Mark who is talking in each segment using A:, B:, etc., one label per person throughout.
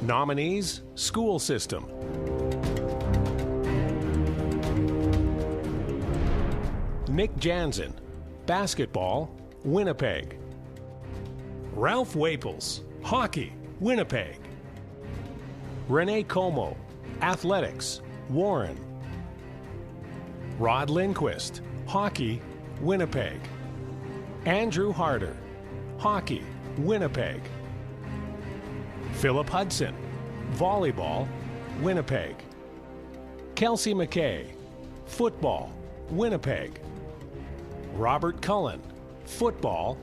A: Nominees, school system. Nick Jansen, basketball, Winnipeg. Ralph Waples, hockey, Winnipeg. Renee Como, athletics, Warren. Rod Lindquist, hockey, Winnipeg. Andrew Harder, hockey, Winnipeg. Philip Hudson, volleyball, Winnipeg. Kelsey McKay, football, Winnipeg. Robert Cullen, football,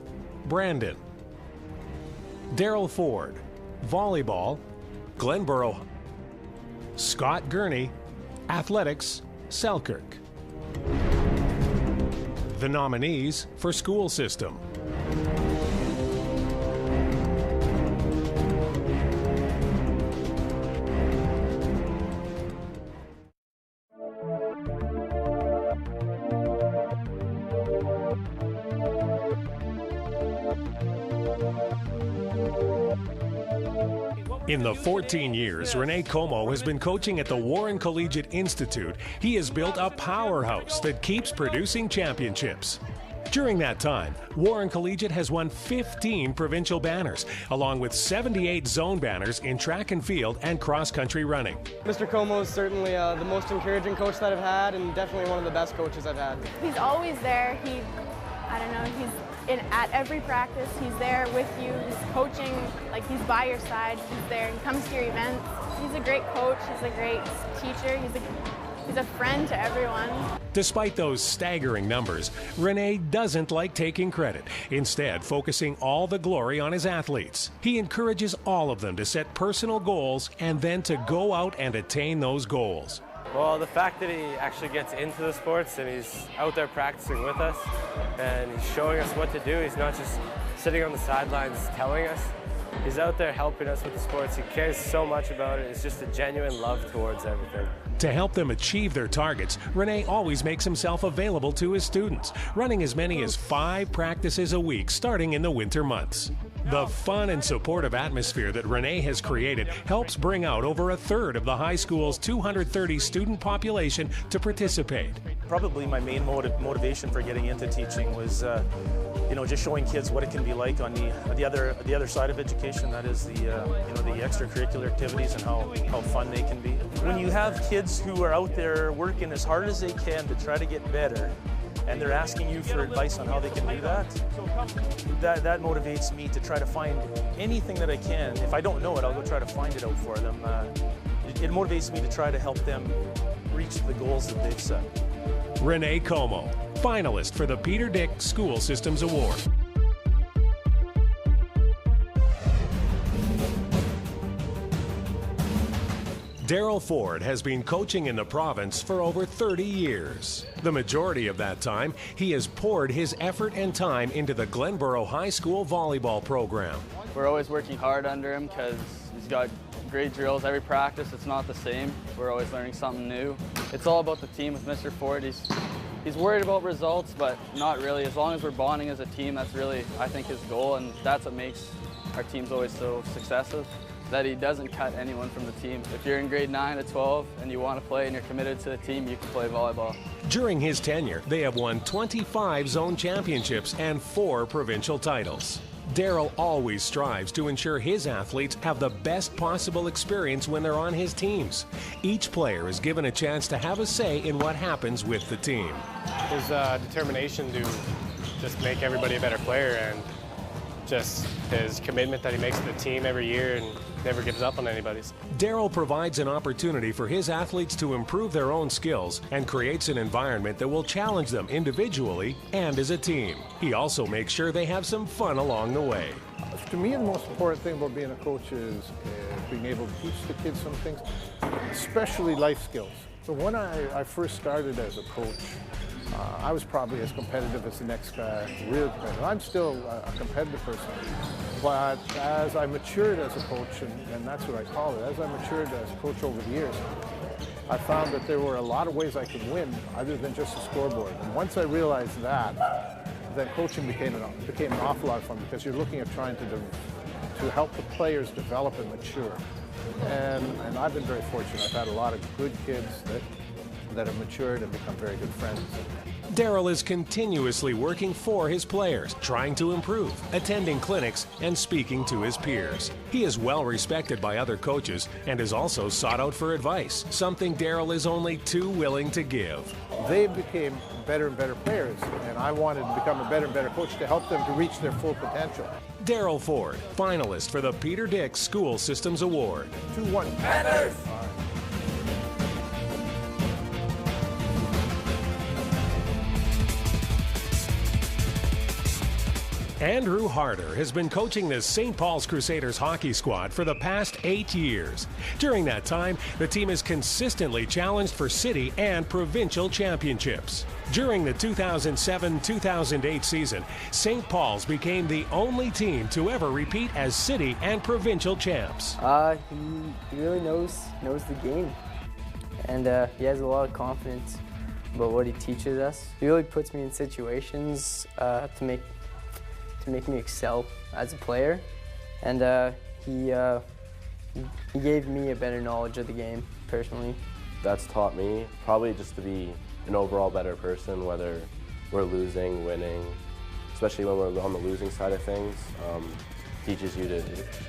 A: Brandon. Daryl Ford, volleyball, Glenboro. Scott Gurney, athletics, Selkirk. The nominees for school system. In the 14 years Renee Como has been coaching at the Warren Collegiate Institute, he has built a powerhouse that keeps producing championships. During that time, Warren Collegiate has won 15 provincial banners, along with 78 zone banners in track and field and cross-country running.
B: Mr. Como is certainly the most encouraging coach that I've had, and definitely one of the best coaches I've had.
C: He's always there. He's at every practice. He's there with you. He's coaching, like he's by your side. He's there. He comes to your events. He's a great coach. He's a great teacher. He's a friend to everyone.
A: Despite those staggering numbers, Renee doesn't like taking credit, instead focusing all the glory on his athletes. He encourages all of them to set personal goals and then to go out and attain those goals.
D: Well, the fact that he actually gets into the sports and he's out there practicing with us and he's showing us what to do. He's not just sitting on the sidelines telling us. He's out there helping us with the sports. He cares so much about it. It's just a genuine love towards everything.
A: To help them achieve their targets, Renee always makes himself available to his students, running as many as 5 practices a week starting in the winter months. The fun and supportive atmosphere that Renee has created helps bring out over a third of the high school's 230 student population to participate.
E: Probably my main motivation for getting into teaching was just showing kids what it can be like on the other side of education. That is the extracurricular activities and how fun they can be. When you have kids who are out there working as hard as they can to try to get better, and they're asking you for advice on how they can do that motivates me to try to find anything that I can. If I don't know it, I'll go try to find it out for them. It motivates me to try to help them reach the goals that they've set.
A: Renee Como, finalist for the Peter Dick School Systems Award. Daryl Ford has been coaching in the province for over 30 years. The majority of that time, he has poured his effort and time into the Glenboro High School volleyball program.
F: We're always working hard under him because he's got great drills. Every practice, it's not the same. We're always learning something new. It's all about the team with Mr. Ford. He's worried about results, but not really. As long as we're bonding as a team, that's really, I think, his goal, and that's what makes our teams always so successful. That he doesn't cut anyone from the team. If you're in grade 9 to 12 and you want to play and you're committed to the team, you can play volleyball.
A: During his tenure, they have won 25 zone championships and 4 provincial titles. Daryl always strives to ensure his athletes have the best possible experience when they're on his teams. Each player is given a chance to have a say in what happens with the team.
D: His determination to just make everybody a better player, and just his commitment that he makes to the team every year and never gives up on anybody's.
A: Daryl provides an opportunity for his athletes to improve their own skills and creates an environment that will challenge them individually and as a team. He also makes sure they have some fun along the way.
G: To me, the most important thing about being a coach is being able to teach the kids some things, especially life skills. So when I first started as a coach, I was probably as competitive as the next guy, real competitive. I'm still a competitive person, but as I matured as a coach, and that's what I call it, as I matured as a coach over the years, I found that there were a lot of ways I could win other than just a scoreboard. And once I realized that, then coaching became an awful lot of fun, because you're looking at trying to to help the players develop and mature. And I've been very fortunate. I've had a lot of good kids that have matured and become very good friends.
A: Daryl is continuously working for his players, trying to improve, attending clinics, and speaking to his peers. He is well respected by other coaches and is also sought out for advice, something Daryl is only too willing to give.
G: They became better and better players, and I wanted to become a better and better coach to help them to reach their full potential.
A: Daryl Ford, finalist for the Peter Dick School Systems Award.
G: 2-1.
H: Panthers!
A: Andrew Harder has been coaching the St. Paul's Crusaders hockey squad for the past 8 years. During that time, the team has consistently challenged for city and provincial championships. During the 2007-2008 season, St. Paul's became the only team to ever repeat as city and provincial champs.
I: He really knows the game, and he has a lot of confidence about what he teaches us. He really puts me in situations to make me excel as a player, and he gave me a better knowledge of the game personally.
J: That's taught me probably just to be an overall better person, whether we're losing, winning, especially when we're on the losing side of things. Teaches you to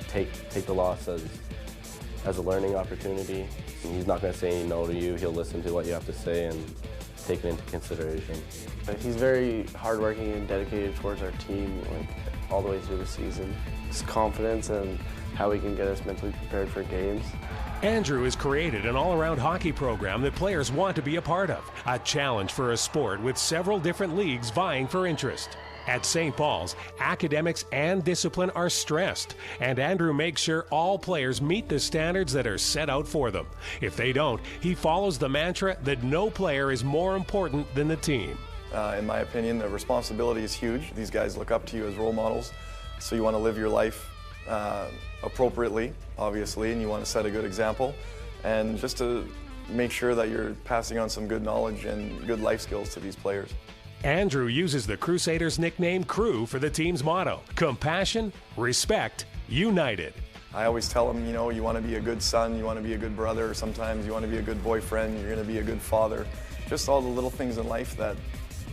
J: take the loss as a learning opportunity. And he's not going to say no to you. He'll listen to what you have to say and take it into consideration.
K: He's very hardworking and dedicated towards our team, like all the way through the season. His confidence and how he can get us mentally prepared for games.
A: Andrew has created an all-around hockey program that players want to be a part of, a challenge for a sport with several different leagues vying for interest. At St. Paul's, academics and discipline are stressed, and Andrew makes sure all players meet the standards that are set out for them. If they don't, he follows the mantra that no player is more important than the team.
L: In my opinion, the responsibility is huge. These guys look up to you as role models, so you want to live your life appropriately, obviously, and you want to set a good example, and just to make sure that you're passing on some good knowledge and good life skills to these players.
A: Andrew uses the Crusaders' nickname Crew for the team's motto: compassion, respect, united.
L: I always tell them, you know, you want to be a good son, you want to be a good brother, sometimes you want to be a good boyfriend, you're going to be a good father. Just all the little things in life that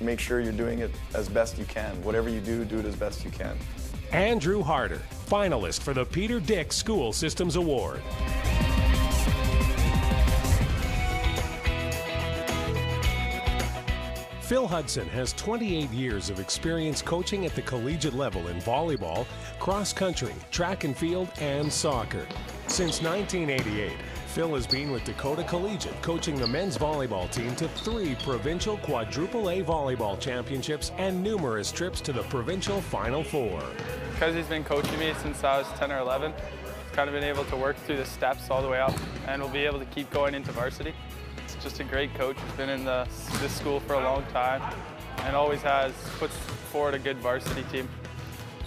L: make sure you're doing it as best you can. Whatever you do, do it as best you can.
A: Andrew Harder, finalist for the Peter Dick School Systems Award. Phil Hudson has 28 years of experience coaching at the collegiate level in volleyball, cross country, track and field, and soccer. Since 1988, Phil has been with Dakota Collegiate, coaching the men's volleyball team to 3 provincial quadruple A volleyball championships and numerous trips to the provincial Final Four.
M: Because he's been coaching me since I was 10 or 11, kind of been able to work through the steps all the way up, and we'll be able to keep going into varsity. It's just a great coach. He's been in this school for a long time and always puts forward a good varsity team.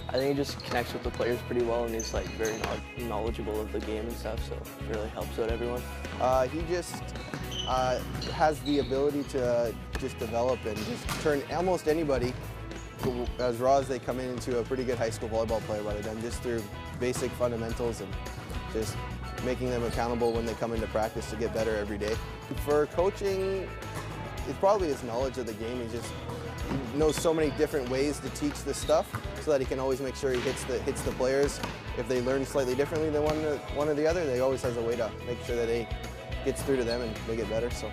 K: I think he just connects with the players pretty well, and he's like very knowledgeable of the game and stuff, so it really helps out everyone.
N: He just has the ability to just develop and just turn almost anybody, as raw as they come into a pretty good high school volleyball player by the time, just through basic fundamentals and just making them accountable when they come into practice to get better every day. For coaching, it's probably his knowledge of the game. He knows so many different ways to teach this stuff so that he can always make sure he hits the players. If they learn slightly differently than one or the other, he always has a way to make sure that he gets through to them and they get better. So.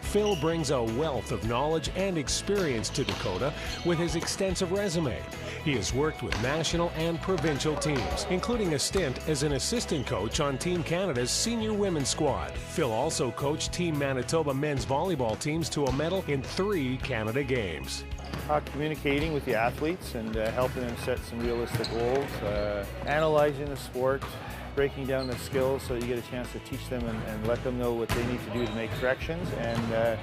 A: Phil brings a wealth of knowledge and experience to Dakota with his extensive resume. He has worked with national and provincial teams, including a stint as an assistant coach on Team Canada's senior women's squad. Phil also coached Team Manitoba men's volleyball teams to a medal in 3 Canada Games.
O: Communicating with the athletes and helping them set some realistic goals, analyzing the sport, breaking down the skills so you get a chance to teach them and let them know what they need to do to make corrections. And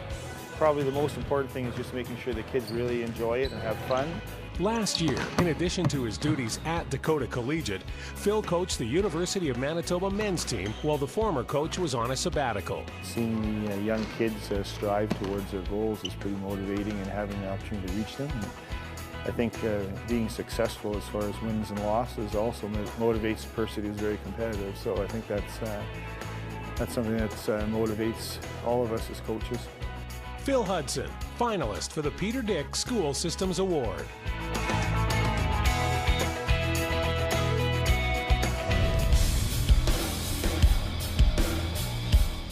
O: probably the most important thing is just making sure the kids really enjoy it and have fun.
A: Last year, in addition to his duties at Dakota Collegiate, Phil coached the University of Manitoba men's team while the former coach was on a sabbatical.
O: Seeing the young kids strive towards their goals is pretty motivating, and having the opportunity to reach them. I think being successful as far as wins and losses also motivates a person who's very competitive. So I think that's something that motivates all of us as coaches.
A: Phil Hudson, finalist for the Peter Dick School Systems Award.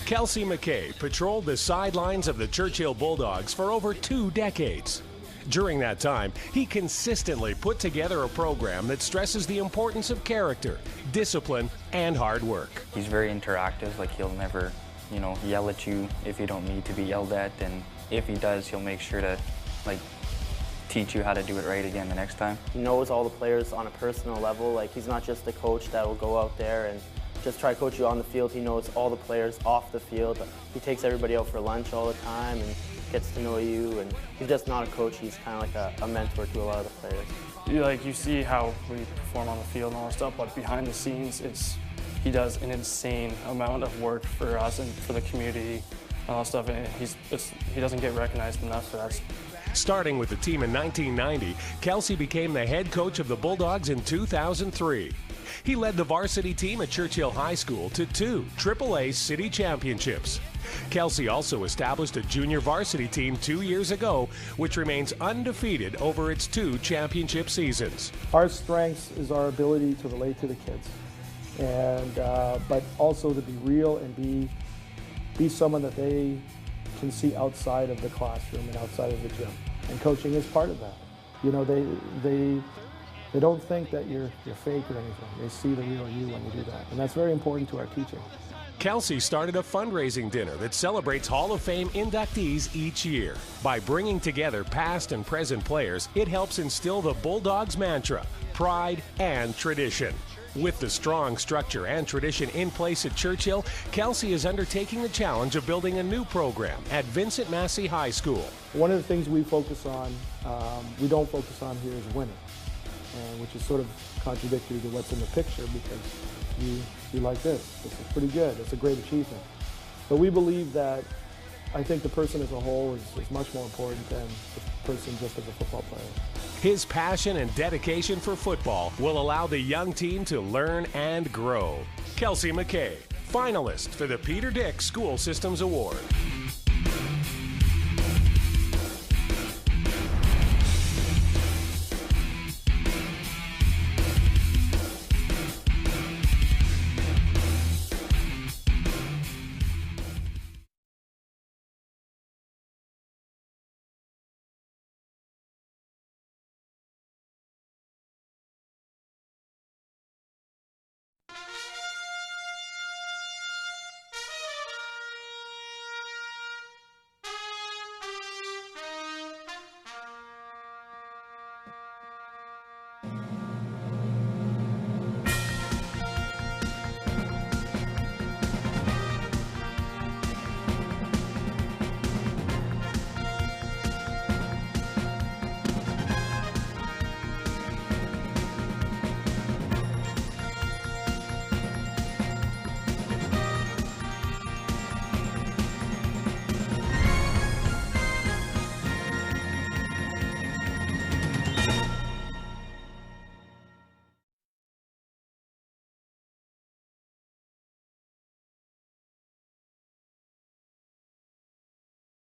A: Kelsey McKay patrolled the sidelines of the Churchill Bulldogs for over 2 decades. During that time, he consistently put together a program that stresses the importance of character, discipline, and hard work.
H: He's very interactive, like he'll never, yell at you if you don't need to be yelled at, and if he does, he'll make sure to, teach you how to do it right again the next time.
P: He knows all the players on a personal level. Like, he's not just a coach that will go out there and just try to coach you on the field. He knows all the players off the field. He takes everybody out for lunch all the time and gets to know you. And he's just not a coach. He's kind of like a mentor to a lot of the players.
Q: You see how we perform on the field and all that stuff, but behind the scenes, he does an insane amount of work for us and for the community and all that stuff. And he doesn't get recognized enough for that.
A: Starting with the team in 1990, Kelsey became the head coach of the Bulldogs in 2003. He led the varsity team at Churchill High School to 2 AAA city championships. Kelsey also established a junior varsity team 2 years ago, which remains undefeated over its 2 championship seasons.
R: Our strength is our ability to relate to the kids, and but also to be real and be someone that they can see outside of the classroom and outside of the gym. And coaching is part of that. They don't think that you're fake or anything. They see the real you when you do that. And that's very important to our teaching.
A: Kelsey started a fundraising dinner that celebrates Hall of Fame inductees each year. By bringing together past and present players, it helps instill the Bulldogs mantra, pride and tradition. With the strong structure and tradition in place at Churchill, Kelsey is undertaking the challenge of building a new program at Vincent Massey High School.
R: One of the things we focus on, we don't focus on here is winning, which is sort of contradictory to what's in the picture, because you like this is pretty good, it's a great achievement. But we believe that I think the person as a whole is much more important than the person just as a football player.
A: His passion and dedication for football will allow the young team to learn and grow. Kelsey McKay, finalist for the Peter Dick School Systems Award.